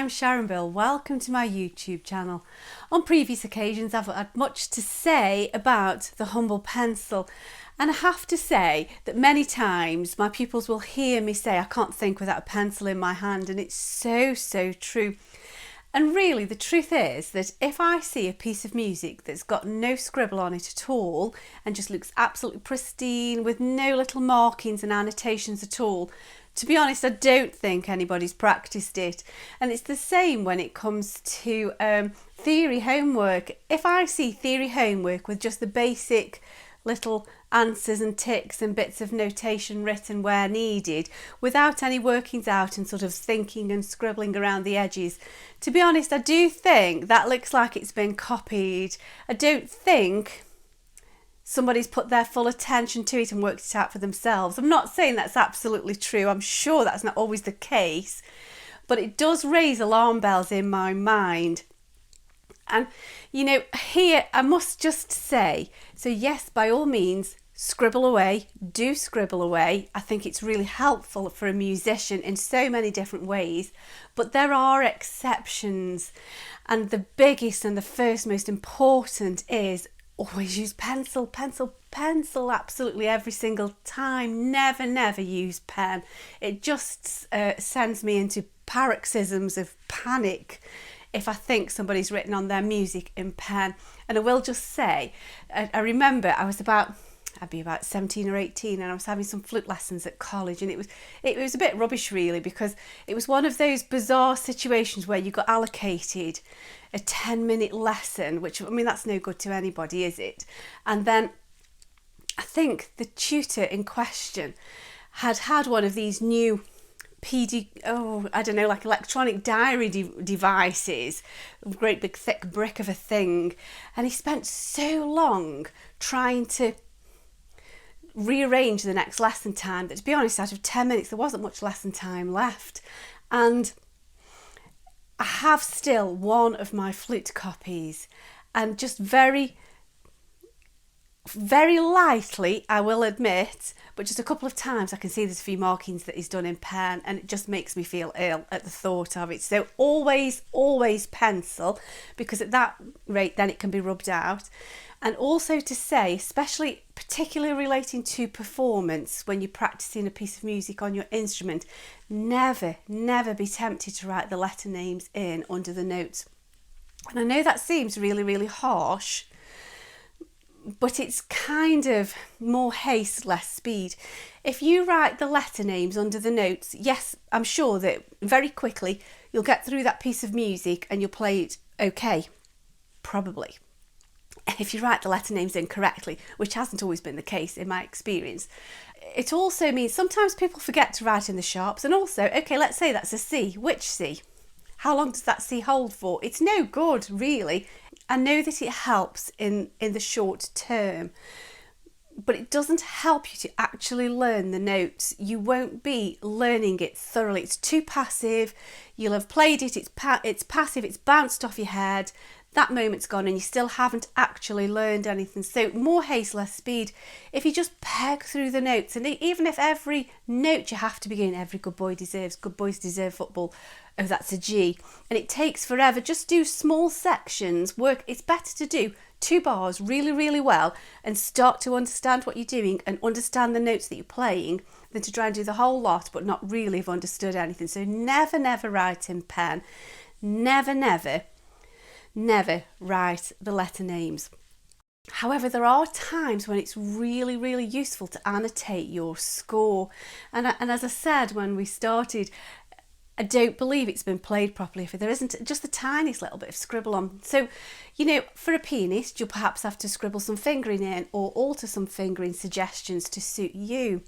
I'm Sharon. Welcome to my YouTube channel. On previous occasions I've had much to say about the humble pencil, and I have to say that many times my pupils will hear me say I can't think without a pencil in my hand, and it's so true. And really the truth is that if I see a piece of music that's got no scribble on it at all and just looks absolutely pristine with no little markings and annotations at all, to be honest, I don't think anybody's practiced it. And it's the same when it comes to theory homework. If I see theory homework with just the basic little answers and ticks and bits of notation written where needed, without any workings out and sort of thinking and scribbling around the edges, to be honest, I do think that looks like it's been copied. I don't think somebody's put their full attention to it and worked it out for themselves. I'm not saying that's absolutely true. I'm sure that's not always the case, but it does raise alarm bells in my mind. And, you know, here I must just say, so yes, by all means, scribble away, do scribble away. I think it's really helpful for a musician in so many different ways, but there are exceptions. And the biggest and the first most important is always use pencil, absolutely every single time. Never use pen. It just sends me into paroxysms of panic if I think somebody's written on their music in pen. And I will just say, I remember I'd be about 17 or 18, and I was having some flute lessons at college, and it was a bit rubbish really, because it was one of those bizarre situations where you got allocated a 10-minute lesson, which, I mean, that's no good to anybody, is it? And then I think the tutor in question had one of these new like electronic diary devices, a great big thick brick of a thing, and he spent so long trying to rearrange the next lesson time that, to be honest, out of 10 minutes there wasn't much lesson time left. And I have still one of my flute copies, and just very lightly, I will admit, but just a couple of times I can see there's a few markings that he's done in pen, and it just makes me feel ill at the thought of it. So always pencil, because at that rate then it can be rubbed out. And also to say, especially particularly relating to performance, when you're practicing a piece of music on your instrument, never be tempted to write the letter names in under the notes. And I know that seems really harsh, but it's kind of more haste, less speed. If you write the letter names under the notes, yes, I'm sure that very quickly you'll get through that piece of music and you'll play it okay, probably. If you write the letter names incorrectly, which hasn't always been the case in my experience, it also means sometimes people forget to write in the sharps. And also, okay, let's say that's a C. Which C? How long does that C hold for? It's no good, really. I know that it helps in the short term, but it doesn't help you to actually learn the notes. You won't be learning it thoroughly. It's too passive. You'll have played it, it's passive, it's bounced off your head. That moment's gone and you still haven't actually learned anything. So more haste, less speed. If you just peg through the notes, and even if every note you have to begin, every good boys deserve football, oh, that's a G, and it takes forever, just do small sections. It's better to do 2 bars really well and start to understand what you're doing and understand the notes that you're playing, than to try and do the whole lot but not really have understood anything. So never write in pen. Never write the letter names. However, there are times when it's really useful to annotate your score. And as I said when we started, I don't believe it's been played properly if there isn't just the tiniest little bit of scribble on. So, you know, for a pianist, you'll perhaps have to scribble some fingering in or alter some fingering suggestions to suit you.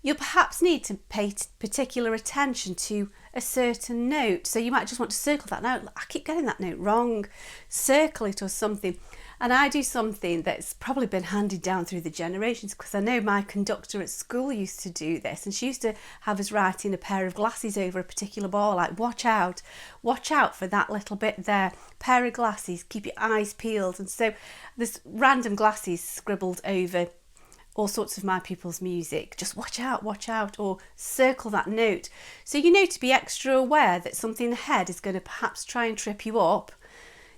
You'll perhaps need to pay particular attention to a certain note. So you might just want to circle that note. I keep getting that note wrong. Circle it or something. And I do something that's probably been handed down through the generations, because I know my conductor at school used to do this, and she used to have us writing a pair of glasses over a particular bar, like watch out for that little bit there, pair of glasses, keep your eyes peeled. And so there's random glasses scribbled over all sorts of my pupils' music, just watch out, or circle that note. So you know to be extra aware that something ahead is going to perhaps try and trip you up.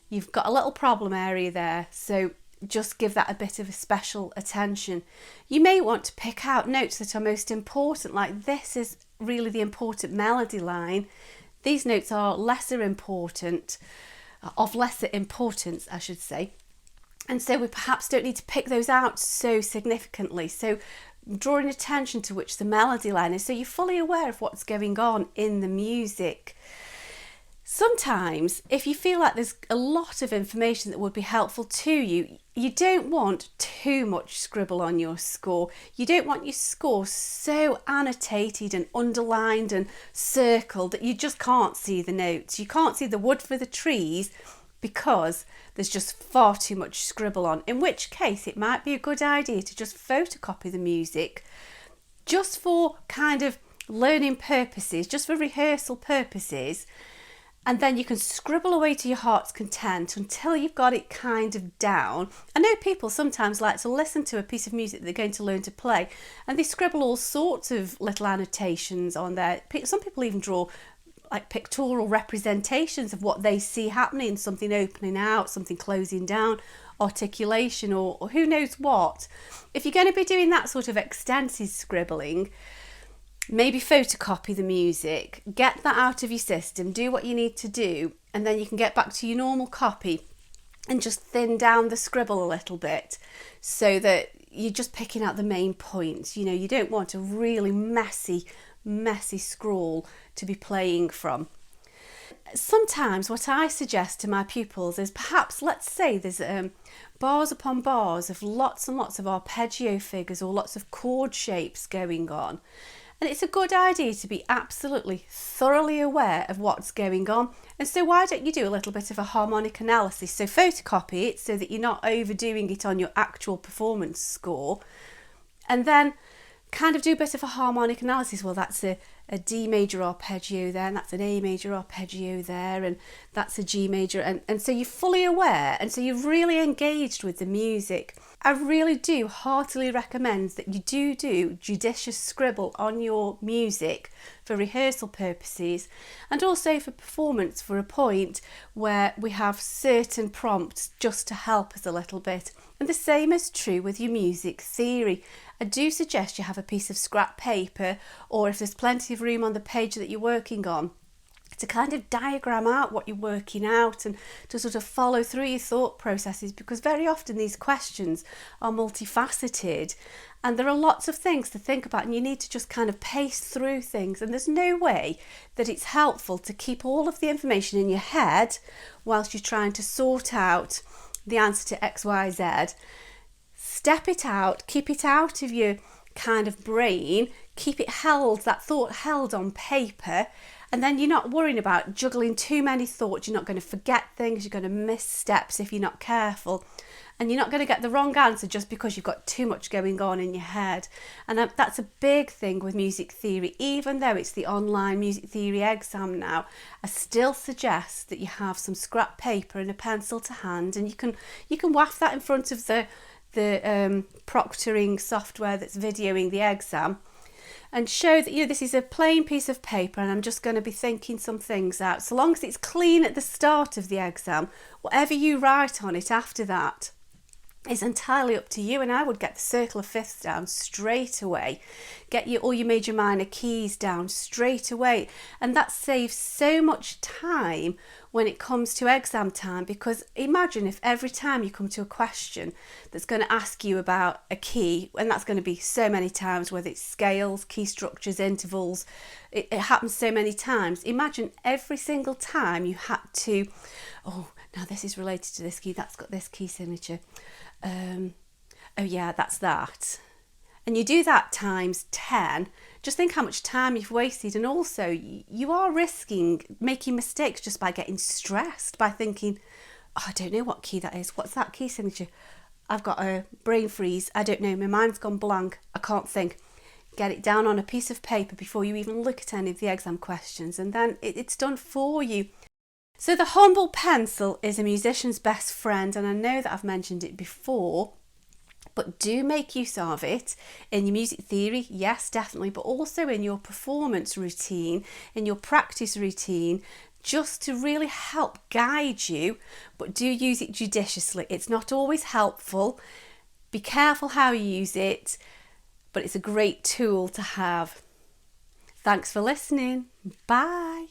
You've got a little problem area there, so just give that a bit of a special attention. You may want to pick out notes that are most important, like this is really the important melody line. These notes are lesser important, of lesser importance, I should say. And so we perhaps don't need to pick those out so significantly. So drawing attention to which the melody line is, so you're fully aware of what's going on in the music. Sometimes, if you feel like there's a lot of information that would be helpful to you, you don't want too much scribble on your score. You don't want your score so annotated and underlined and circled that you just can't see the notes. You can't see the wood for the trees because there's just far too much scribble on, in which case it might be a good idea to just photocopy the music just for kind of learning purposes, just for rehearsal purposes. And then you can scribble away to your heart's content until you've got it kind of down. I know people sometimes like to listen to a piece of music they're going to learn to play, and they scribble all sorts of little annotations on there. Some people even draw like pictorial representations of what they see happening, something opening out, something closing down, articulation, or who knows what. If you're going to be doing that sort of extensive scribbling, maybe photocopy the music, get that out of your system, do what you need to do, and then you can get back to your normal copy and just thin down the scribble a little bit so that you're just picking out the main points. You know, you don't want a really messy scrawl to be playing from. Sometimes what I suggest to my pupils is perhaps, let's say there's bars upon bars of lots and lots of arpeggio figures or lots of chord shapes going on. And it's a good idea to be absolutely thoroughly aware of what's going on. And so why don't you do a little bit of a harmonic analysis? So photocopy it so that you're not overdoing it on your actual performance score. And then kind of do a bit of a harmonic analysis. Well, that's a D major arpeggio there, and that's an A major arpeggio there, and that's a G major. And so you're fully aware, and so you're really engaged with the music. I really do heartily recommend that you do judicious scribble on your music for rehearsal purposes, and also for performance, for a point where we have certain prompts just to help us a little bit. And the same is true with your music theory. I do suggest you have a piece of scrap paper, or if there's plenty of room on the page that you're working on, to kind of diagram out what you're working out and to sort of follow through your thought processes, because very often these questions are multifaceted and there are lots of things to think about, and you need to just kind of pace through things, and there's no way that it's helpful to keep all of the information in your head whilst you're trying to sort out the answer to X, Y, Z. Step it out, keep it out of your kind of brain, keep it held, that thought held on paper, and then you're not worrying about juggling too many thoughts. You're not going to forget things, you're going to miss steps if you're not careful, and you're not going to get the wrong answer just because you've got too much going on in your head. And that's a big thing with music theory. Even though it's the online music theory exam now, I still suggest that you have some scrap paper and a pencil to hand, and you can waft that in front of the proctoring software that's videoing the exam, and show that, you know, this is a plain piece of paper and I'm just going to be thinking some things out. So long as it's clean at the start of the exam, whatever you write on it after that is entirely up to you. And I would get the circle of fifths down straight away, get all your major minor keys down straight away, and that saves so much time when it comes to exam time. Because imagine if every time you come to a question that's going to ask you about a key, and that's going to be so many times, whether it's scales, key structures, intervals, it happens so many times. Imagine every single time you had to, oh, now this is related to this key, that's got this key signature, oh yeah, that's that. And you do that times 10, just think how much time you've wasted. And also you are risking making mistakes just by getting stressed, by thinking, oh, I don't know what key that is. What's that key signature? I've got a brain freeze. I don't know. My mind's gone blank. I can't think. Get it down on a piece of paper before you even look at any of the exam questions, and then it's done for you. So the humble pencil is a musician's best friend, and I know that I've mentioned it before, But do make use of it in your music theory, yes, definitely, but also in your performance routine, in your practice routine, just to really help guide you, but do use it judiciously. It's not always helpful. Be careful how you use it, but it's a great tool to have. Thanks for listening. Bye.